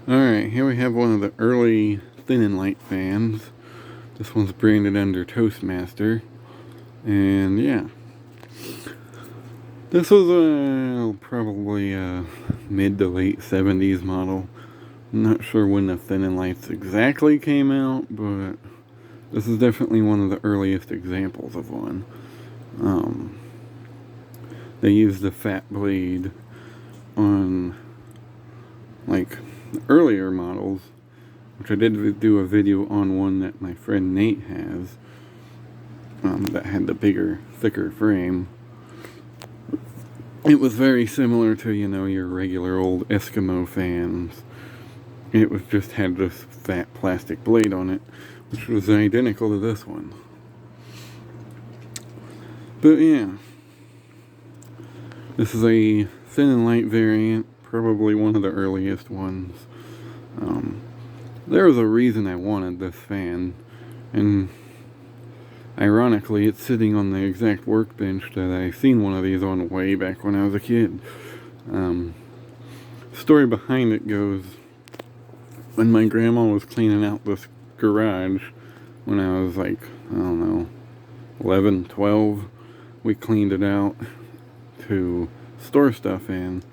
Alright, here we have one of the early thin and light fans. This one's branded under Toastmaster. And yeah. This was probably a mid to late 70s model. I'm not sure when the thin and lights exactly came out, but this is definitely one of the earliest examples of one. They used the fat blade on like earlier models, which I did do a video on one that my friend Nate has, that had the bigger, thicker frame. It was very similar to, your regular old Eskimo fans. It was just had this fat plastic blade on it, which was identical to this one. But yeah, this is a thin and light variant, probably one of the earliest ones. There was a reason I wanted this fan, and ironically, it's sitting on the exact workbench that I seen one of these on way back when I was a kid. Story behind it goes, when my grandma was cleaning out this garage when I was like, 11, 12, we cleaned it out to store stuff in,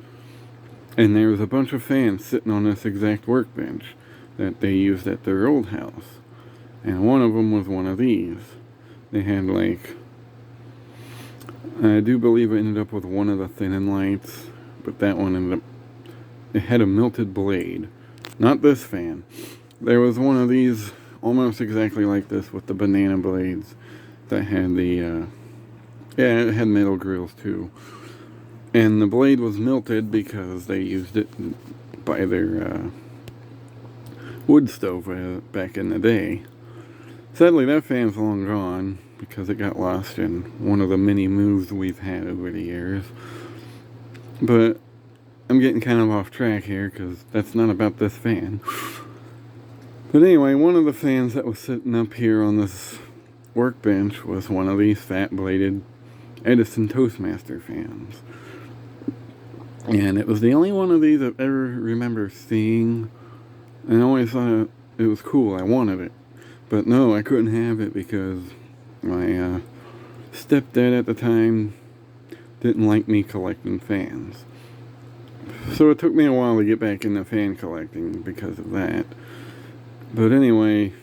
and there was a bunch of fans sitting on this exact workbench that they used at their old house, and one of them was one of these. They had I do believe it ended up with one of the thin and lights, but that one ended up, it had a melted blade. Not this fan. There was one of these almost exactly like this with the banana blades that had it had metal grills too. And the blade was melted because they used it by their wood stove back in the day. Sadly, that fan's long gone because it got lost in one of the many moves we've had over the years. But I'm getting kind of off track here because that's not about this fan. But anyway, one of the fans that was sitting up here on this workbench was one of these fat-bladed Edison Toastmaster fans. And it was the only one of these I've ever remember seeing. And I always thought it was cool. I wanted it. But no, I couldn't have it because my stepdad at the time didn't like me collecting fans. So it took me a while to get back into fan collecting because of that. But anyway,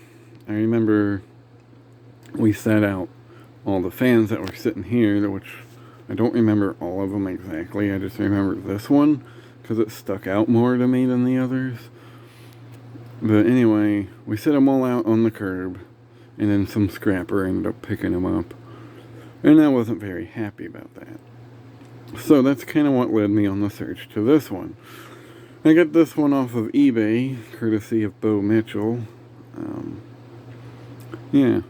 I remember we set out all the fans that were sitting here, which I don't remember all of them exactly. I just remember this one because it stuck out more to me than the others. But anyway, we set them all out on the curb, and then some scrapper ended up picking them up. And I wasn't very happy about that. So that's kind of what led me on the search to this one. I got this one off of eBay, courtesy of Bo Mitchell. Yeah.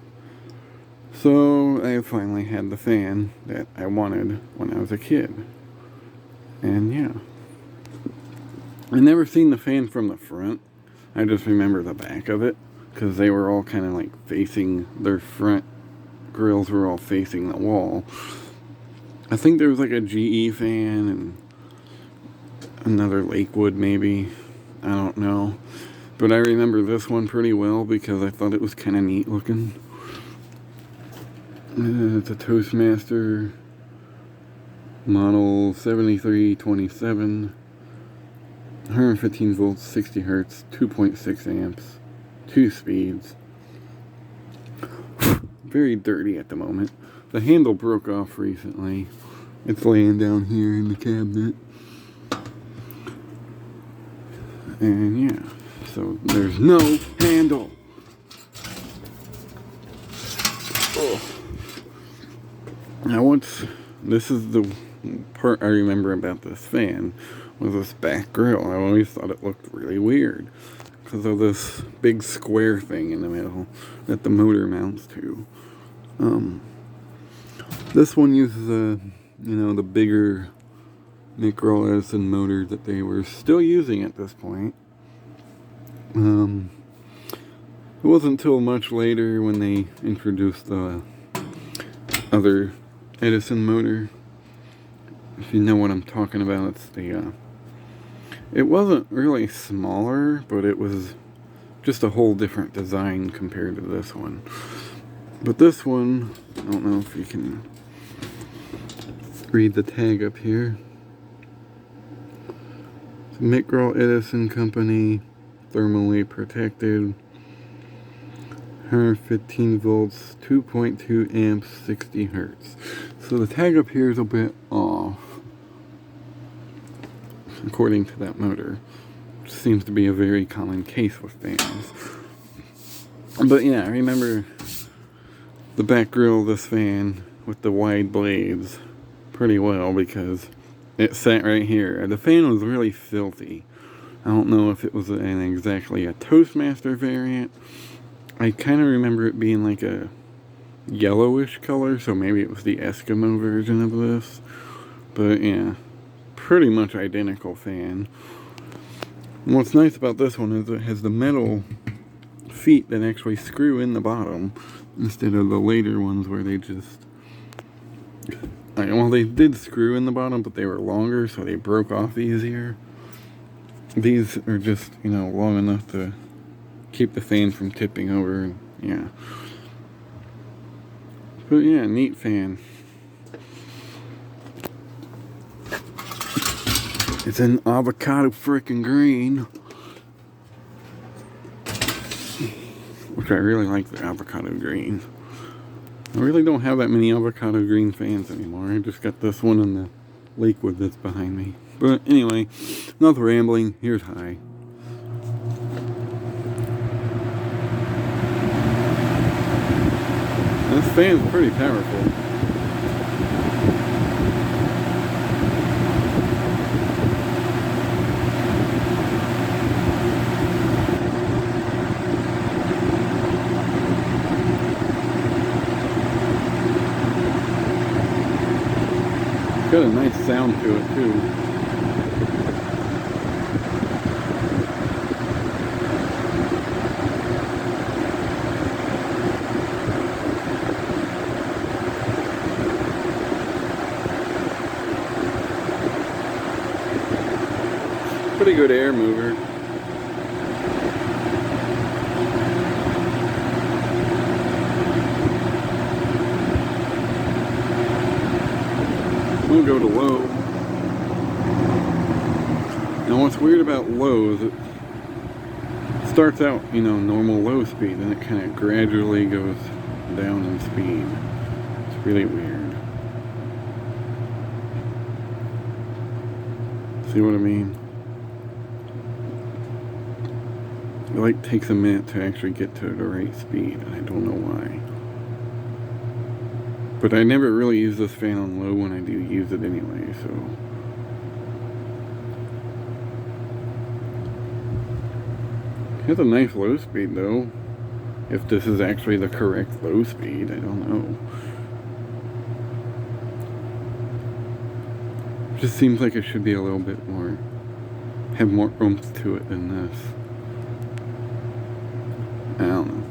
So I finally had the fan that I wanted when I was a kid. And yeah. I never seen the fan from the front. I just remember the back of it, because they were all kind of like facing, their front grills were all facing the wall. I think there was like a GE fan and another Lakewood maybe. I don't know. But I remember this one pretty well because I thought it was kind of neat looking. It's a Toastmaster model 7327. 115 volts, 60 hertz, 2.6 amps, 2 speeds. Very dirty at the moment. The handle broke off recently. It's laying down here in the cabinet. And yeah, so there's no handle. Oh. Now this is the part I remember about this fan, was this back grill. I always thought it looked really weird because of this big square thing in the middle that the motor mounts to. This one uses the bigger Nickel Edison motor that they were still using at this point. It wasn't until much later when they introduced the other Edison motor. If you know what I'm talking about, it's the It wasn't really smaller, but it was just a whole different design compared to this one. But this one, I don't know if you can read the tag up here. McGraw Edison Company, thermally protected, 115 volts, 2.2 amps, 60 hertz. So the tag up here is a bit off, according to that motor. Which seems to be a very common case with fans. But yeah, I remember the back grille of this fan with the wide blades pretty well because it sat right here. The fan was really filthy. I don't know if it was exactly a Toastmaster variant. I kind of remember it being like a yellowish color, so maybe it was the Eskimo version of this. But yeah, pretty much identical fan. And what's nice about this one is it has the metal feet that actually screw in the bottom instead of the later ones where they just... Well, they did screw in the bottom, but they were longer, so they broke off easier. These are just, long enough to keep the fan from tipping over. Yeah. But yeah, neat fan. It's an avocado frickin' green. Which I really like the avocado green. I really don't have that many avocado green fans anymore. I just got this one and the Lakewood that's behind me. But anyway, enough rambling. Here's high. This fan's pretty powerful. Got a nice sound to it too. Pretty good air mover. We'll go to low. Now what's weird about low is it starts out, normal low speed, and it kind of gradually goes down in speed. It's really weird. See what I mean? It takes a minute to actually get to the right speed, and I don't know why. But I never really use this fan on low when I do use it anyway, so... It has a nice low speed though. If this is actually the correct low speed, I don't know. It just seems like it should be a little bit more... have more oomph to it than this. I don't know.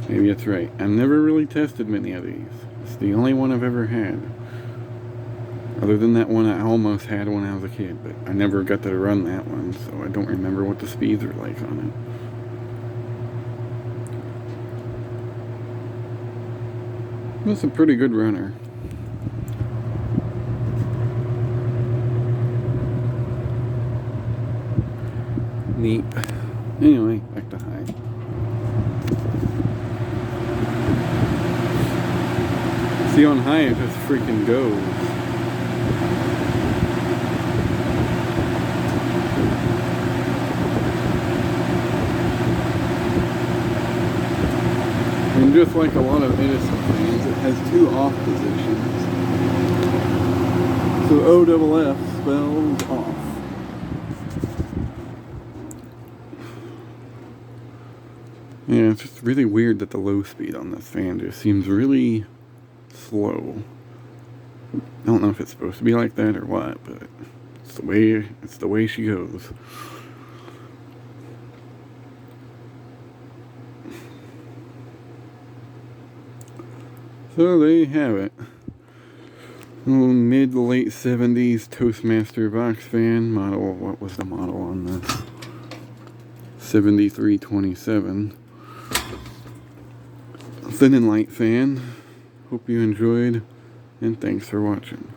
Maybe it's right. I've never really tested many of these. It's the only one I've ever had. Other than that one I almost had when I was a kid, but I never got to run that one, so I don't remember what the speeds are like on it. That's a pretty good runner. Neat. Anyway, back to high. See, on high it just freaking goes. And just like a lot of Edison fans, it has two off positions. So OFF spells off. Yeah, it's just really weird that the low speed on this fan just seems really slow. I don't know if it's supposed to be like that or what, but it's the way she goes. So there you have it. Mid to late 70s Toastmaster box fan model. What was the model on this? 7327. Thin and light fan. Hope you enjoyed, and thanks for watching.